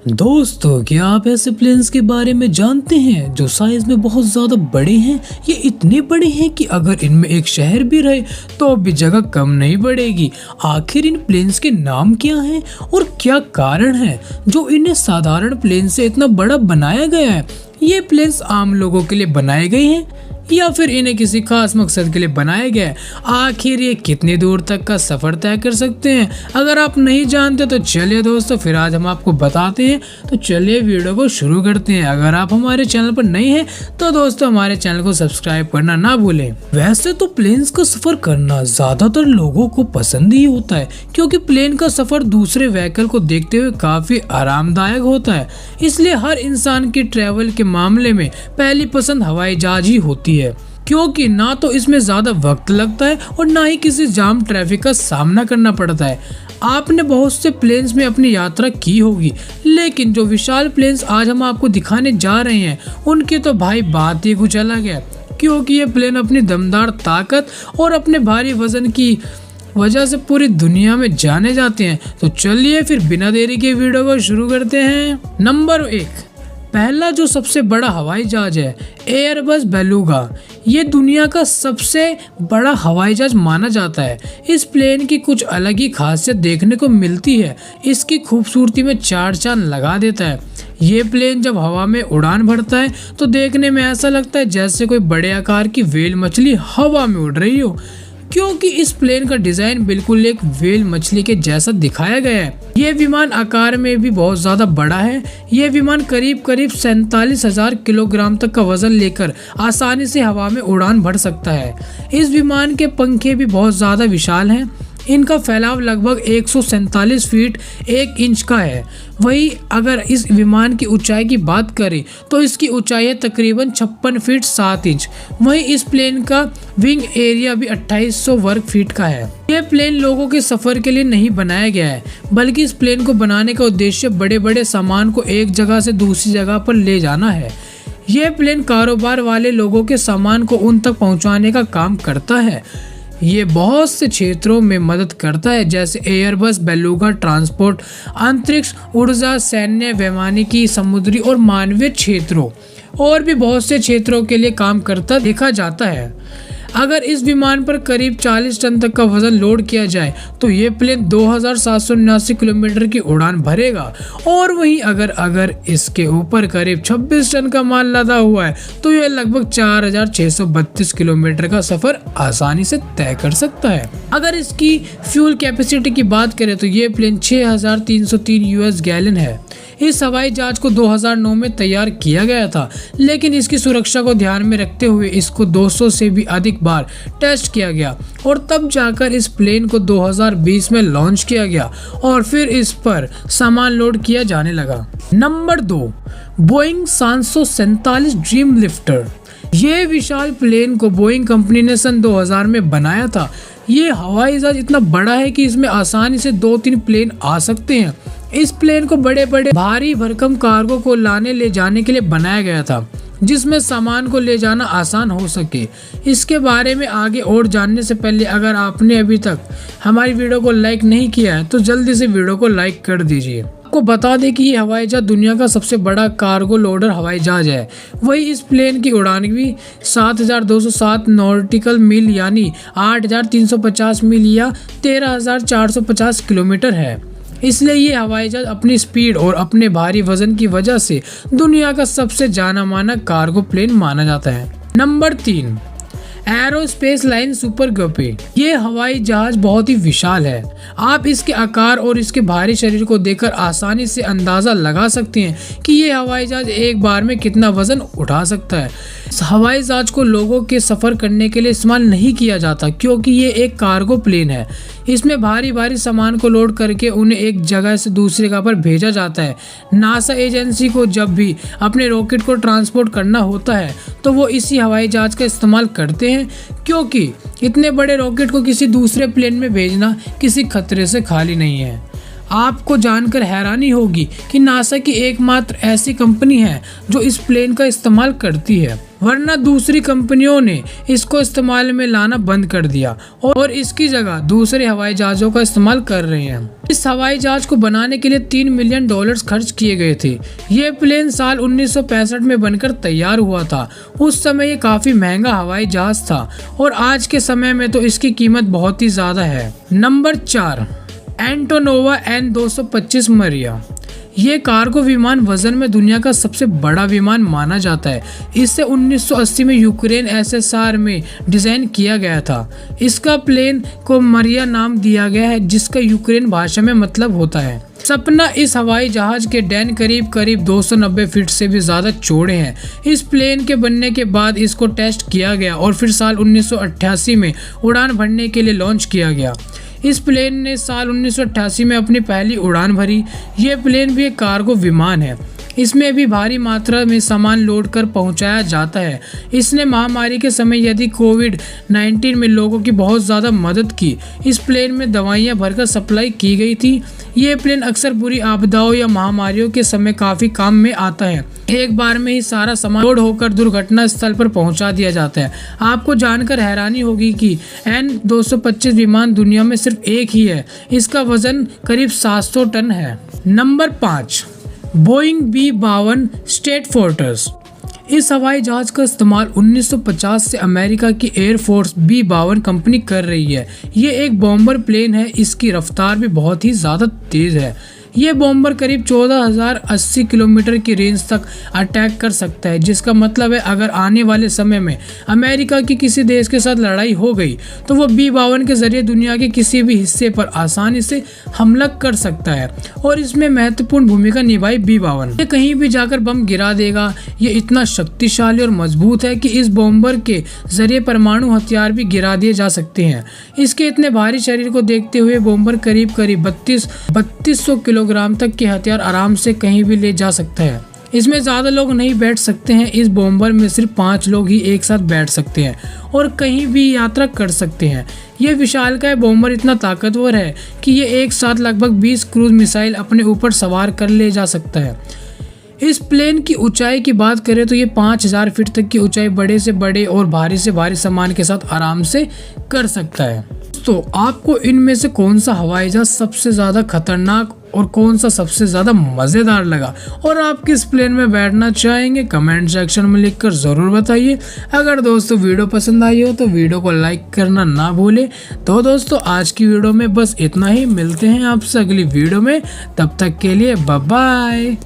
दोस्तों, क्या आप ऐसे प्लेन्स के बारे में जानते हैं जो साइज में बहुत ज़्यादा बड़े हैं? ये इतने बड़े हैं कि अगर इनमें एक शहर भी रहे तो भी जगह कम नहीं पड़ेगी। आखिर इन प्लेन्स के नाम क्या हैं और क्या कारण है जो इन्हें साधारण प्लेन से इतना बड़ा बनाया गया है? ये प्लेन्स आम लोगों के लिए बनाए गए हैं या फिर इन्हें किसी खास मकसद के लिए बनाया गया है? आखिर ये कितनी दूर तक का सफर तय कर सकते हैं? अगर आप नहीं जानते तो चलिए दोस्तों, फिर आज हम आपको बताते हैं। तो चलिए वीडियो को शुरू करते हैं। अगर आप हमारे चैनल पर नए हैं तो दोस्तों हमारे चैनल को सब्सक्राइब करना ना भूलें। वैसे तो प्लेन्स का सफर करना ज्यादातर लोगों को पसंद ही होता है, क्योंकि प्लेन का सफर दूसरे व्हीकल को देखते हुए काफी आरामदायक होता है। इसलिए हर इंसान की ट्रैवल के मामले में पहली पसंद हवाई जहाज ही होती है, क्योंकि ना तो इसमें ज्यादा वक्त लगता है और ना ही किसी जाम ट्रैफिक का सामना करना पड़ता है। आपने बहुत से प्लेन्स में अपनी यात्रा की होगी, लेकिन जो विशाल प्लेन्स आज हम आपको दिखाने जा रहे हैं उनकी तो भाई बात ही कुछ अलग है, क्योंकि ये प्लेन अपनी दमदार ताकत और अपने भारी वजन की वजह से पूरी दुनिया में जाने जाते हैं। तो चलिए फिर बिना देरी के वीडियो को शुरू करते हैं। नंबर 1, पहला जो सबसे बड़ा हवाई जहाज है, एयरबस बेलुगा। ये दुनिया का सबसे बड़ा हवाई जहाज माना जाता है। इस प्लेन की कुछ अलग ही खासियत देखने को मिलती है। इसकी खूबसूरती में चार चांद लगा देता है। ये प्लेन जब हवा में उड़ान भरता है तो देखने में ऐसा लगता है जैसे कोई बड़े आकार की व्हेल मछली हवा में उड़ रही हो, क्योंकि इस प्लेन का डिजाइन बिल्कुल एक व्हेल मछली के जैसा दिखाया गया है। ये विमान आकार में भी बहुत ज्यादा बड़ा है। ये विमान करीब 47,000 किलोग्राम तक का वजन लेकर आसानी से हवा में उड़ान भर सकता है। इस विमान के पंखे भी बहुत ज्यादा विशाल हैं। इनका फैलाव लगभग 147 फीट 1 इंच का है। वहीं अगर इस विमान की ऊंचाई की बात करें तो इसकी ऊंचाई है तकरीबन 56 फीट 7 इंच। वहीं इस प्लेन का विंग एरिया भी 2800 वर्ग फीट का है। यह प्लेन लोगों के सफर के लिए नहीं बनाया गया है, बल्कि इस प्लेन को बनाने का उद्देश्य बड़े बड़े सामान को एक जगह से दूसरी जगह पर ले जाना है। यह प्लेन कारोबार वाले लोगों के सामान को उन तक पहुंचाने का काम करता है। ये बहुत से क्षेत्रों में मदद करता है, जैसे एयरबस बेलुगा ट्रांसपोर्ट, अंतरिक्ष ऊर्जा, सैन्य, वैमानिकी, समुद्री और मानवीय क्षेत्रों और भी बहुत से क्षेत्रों के लिए काम करता देखा जाता है। अगर इस विमान पर करीब 40 टन तक का वजन लोड किया जाए तो ये प्लेन 2779 किलोमीटर की उड़ान भरेगा। और वहीं अगर इसके ऊपर करीब 26 टन का माल लदा हुआ है तो यह लगभग 4632 किलोमीटर का सफर आसानी से तय कर सकता है। अगर इसकी फ्यूल कैपेसिटी की बात करें तो ये प्लेन 6303 यूएस गैलन है। इस हवाई जहाज को 2009 में तैयार किया गया था, लेकिन इसकी सुरक्षा को ध्यान में रखते हुए इसको 200 से भी अधिक बार टेस्ट किया गया और तब जाकर इस प्लेन को 2020 में लॉन्च किया गया और फिर इस पर सामान लोड किया जाने लगा। Number 2, Boeing 747 dream lifter. ये विशाल प्लेन को बोइंग कंपनी ने सन 2000 में बनाया था। ये हवाई जहाज इतना बड़ा है कि इसमें आसानी से 2-3 प्लेन आ सकते हैं। इस प्लेन को बड़े बड़े भारी भरकम कार्गो को लाने ले जाने के लिए बनाया गया था, जिसमें सामान को ले जाना आसान हो सके। इसके बारे में आगे और जानने से पहले अगर आपने अभी तक हमारी वीडियो को लाइक नहीं किया है तो जल्दी से वीडियो को लाइक कर दीजिए। आपको बता दें कि ये हवाई जहाज दुनिया का सबसे बड़ा कार्गो लोडर हवाई जहाज है। वही इस प्लेन की उड़ान भी 7207 नॉटिकल मील यानी 8350 मील या 13450 किलोमीटर है। इसलिए ये हवाई जहाज अपनी स्पीड और अपने भारी वजन की वजह से दुनिया का सबसे जाना माना कार्गो प्लेन माना जाता है। Number 3, Aerospace Line Super Guppy. ये हवाई जहाज बहुत ही विशाल है। आप इसके आकार और इसके भारी शरीर को देखकर आसानी से अंदाजा लगा सकते हैं कि ये हवाई जहाज एक बार में कितना वजन उठा सकता है। इस हवाई जहाज को लोगों के सफर करने के लिए इस्तेमाल नहीं किया जाता, क्योंकि ये एक कार्गो प्लेन है। इसमें भारी भारी सामान को लोड करके उन्हें एक जगह से दूसरी जगह पर भेजा जाता है। नासा एजेंसी को जब भी अपने रॉकेट को ट्रांसपोर्ट करना होता है तो वो इसी हवाई जहाज का इस्तेमाल करते हैं, क्योंकि इतने बड़े रॉकेट को किसी दूसरे प्लेन में भेजना किसी खतरे से खाली नहीं है। आपको जानकर हैरानी होगी कि नासा की एकमात्र ऐसी कंपनी है जो इस प्लेन का इस्तेमाल करती है, वरना दूसरी कंपनियों ने इसको इस्तेमाल में लाना बंद कर दिया और इसकी जगह दूसरे हवाई जहाज़ों का इस्तेमाल कर रहे हैं। इस हवाई जहाज को बनाने के लिए $3 मिलियन खर्च किए गए थे। ये प्लेन साल 1965 में बनकर तैयार हुआ था। उस समय ये काफी महंगा हवाई जहाज था और आज के समय में तो इसकी कीमत बहुत ही ज्यादा है। नंबर 4, एंटोनोवा N-225 मरिया। ये कार्गो विमान वजन में दुनिया का सबसे बड़ा विमान माना जाता है। इसे 1980 में यूक्रेन SSR में डिजाइन किया गया था। इसका प्लेन को मरिया नाम दिया गया है, जिसका यूक्रेन भाषा में मतलब होता है सपना। इस हवाई जहाज के डैन करीब 290 फीट से भी ज्यादा चौड़े हैं। इस प्लेन के बनने के बाद इसको टेस्ट किया गया और फिर साल 1988 में उड़ान भरने के लिए लॉन्च किया गया। इस प्लेन ने साल 1988 में अपनी पहली उड़ान भरी। ये प्लेन भी एक कार्गो विमान है। इसमें भी भारी मात्रा में सामान लोड कर पहुंचाया जाता है। इसने महामारी के समय यदि कोविड-19 में लोगों की बहुत ज़्यादा मदद की। इस प्लेन में दवाइयां भरकर सप्लाई की गई थी। ये प्लेन अक्सर बुरी आपदाओं या महामारियों के समय काफ़ी काम में आता है। एक बार में ही सारा सामान लोड होकर दुर्घटना स्थल पर पहुंचा दिया जाता है। आपको जानकर हैरानी होगी कि N-225 विमान दुनिया में सिर्फ एक ही है। इसका वजन करीब 700 टन है। Number 5, Boeing B-52 स्ट्रेटफोर्टर। इस हवाई जहाज का इस्तेमाल 1950 से अमेरिका की एयरफोर्स B-52 कंपनी कर रही है। ये एक बॉम्बर प्लेन है। इसकी रफ्तार भी बहुत ही ज़्यादा तेज़ है। ये बॉम्बर करीब 14,080 किलोमीटर की रेंज तक अटैक कर सकता है, जिसका मतलब है अगर आने वाले समय में अमेरिका की किसी देश के साथ लड़ाई हो गई तो वो B-52 के जरिए दुनिया के किसी भी हिस्से पर आसानी से हमला कर सकता है और इसमें महत्वपूर्ण भूमिका निभाई B-52। ये कहीं भी जाकर बम गिरा देगा। ये इतना शक्तिशाली और मजबूत है कि इस बॉम्बर के जरिए परमाणु हथियार भी गिरा दिए जा सकते हैं। इसके इतने भारी शरीर को देखते हुए बॉम्बर करीब 3200 किलोग्राम तक के हथियार आराम से कहीं भी ले जा सकता है। इसमें ज़्यादा लोग नहीं बैठ सकते हैं। इस बॉम्बर में सिर्फ 5 लोग ही एक साथ बैठ सकते हैं और कहीं भी यात्रा कर सकते हैं। ये विशालकाय बॉम्बर इतना ताकतवर है कि ये एक साथ लगभग 20 क्रूज मिसाइल अपने ऊपर सवार कर ले जा सकता है। इस प्लेन की ऊंचाई की बात करें तो ये 5000 फीट तक की ऊंचाई बड़े से बड़े और भारी से भारी सामान के साथ आराम से कर सकता है। तो आपको इनमें से कौन सा हवाई जहाज सबसे ज़्यादा खतरनाक और कौन सा सबसे ज़्यादा मज़ेदार लगा और आप किस प्लेन में बैठना चाहेंगे, कमेंट सेक्शन में लिखकर ज़रूर बताइए। अगर दोस्तों वीडियो पसंद आई हो तो वीडियो को लाइक करना ना भूलें। तो दोस्तों आज की वीडियो में बस इतना ही। मिलते हैं आपसे अगली वीडियो में, तब तक के लिए बाय बाय।